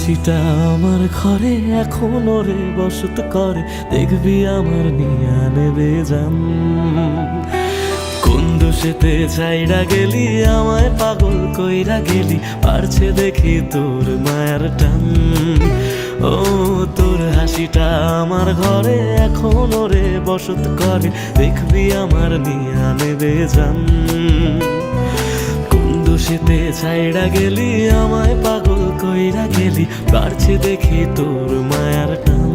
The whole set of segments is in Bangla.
হাসিটা আমার ঘরে এখনো রে বসত করে, দেখবি আমার নিয়া নেবে জান। কোন দোষেতে ছাইড়া গেলি আমায় পাগল কইরা গেলি, পারছে দেখি তোর মায়ার টান। ও তোর হাসিটা আমার ঘরে এখনো রে বসত করে, দেখবি আমার নিয়া নেবে জান। দোষেতে ছাইড়া গেলি আমায় পাগল কইরা গেলি, পারছে দেখি তোর মায়ার টান।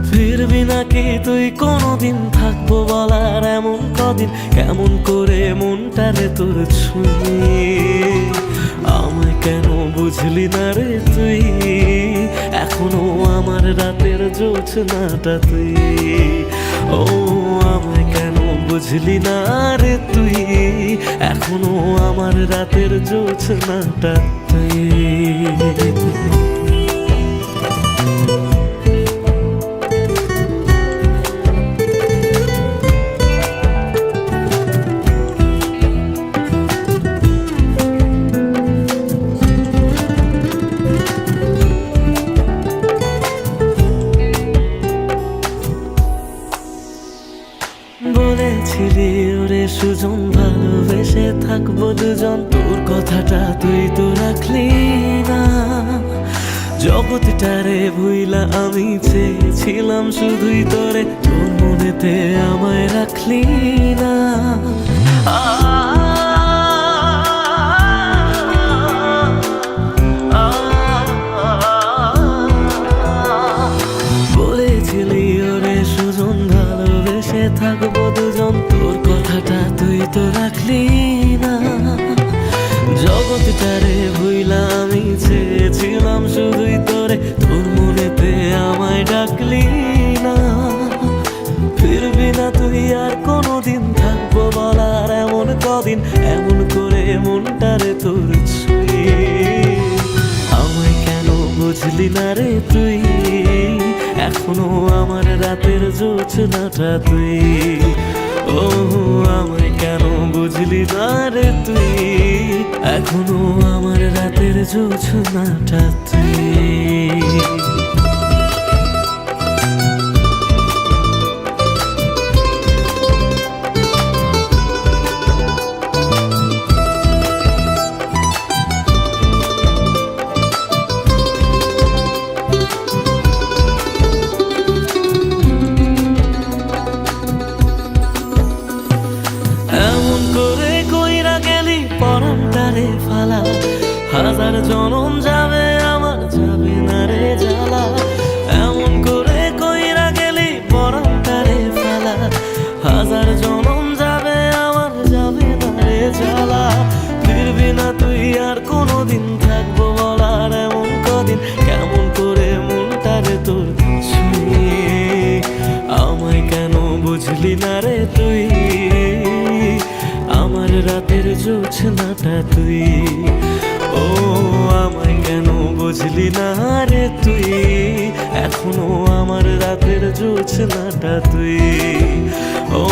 ফিরবি নাকি তুই কোনদিন, থাকবো বলার এমন কদিন, কেমন করে মনটারে তোর ছুঁয়ে। আমায় কেন বুঝলি না রে তুই, এখনো আমার রাতের জোছনাটা তুই। ও আমায় কেন বুঝলি না রে তুই, এখনো আমার রাতের জোছনাটা তুই। বলেছিলি ওরে সুজন ভালোবেসে থাকবো দুজন, তোর কথাটা তুই তো রাখলি না। জগৎটারে ভুইলা আমি চেয়েছিলাম শুধুই তোরে, তোর মনেতে আমায় রাখলি না। বলেছিলি ওরে সুজন ভালোবেসে থাকবো দুজন, তোর কথাটা তুই তো রাখলি না। জগৎটারে ভুইলা আমি চেয়েছিলাম শুধুই তোরে, তোর মনেতে আমায় ডাকলি না। ফিরবি না তুই আর কোনদিন, থাকবো বলার এমন কদিন, এমন করে মনটারে তোর ছুঁয়ে। আমায় কেন বুঝলি না রে তুই, এখনো আমার রাতের জোছনাটা তুই। ও আমায় কেন বুঝলি না রে তুই, এখনো আমার রাতের জোছনাটা তুই। পরাণটারে ফালা, হাজার জনম যাবে আমার যাবে না রে জ্বালা। এমন করে কইরা গেলি পরাণটারে ফালা, হাজার জনম যাবে আমার যাবে না রে জ্বালা। ফিরবি না তুই আর কোনদিন, থাকবো বলার এমন কদিন, কেমন করে মনটারে তোর ছুঁয়ে। আমায় কেন বুঝলি না রে তুই, আমার রাতের জোছনাটা তুই। ও আমায় কেন বুঝলি না রে তুই, এখনো আমার রাতের জোছনাটা তুই। ও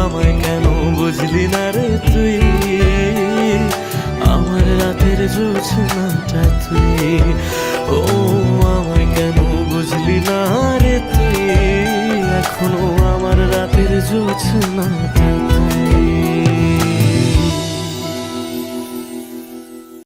আমায় কেন বুঝলি না রে তুই, আমার রাতের জোছনাটা তুই। ও আমায় কেন বুঝলি না রে তুই, এখনো আমার রাতের জোছনাটা।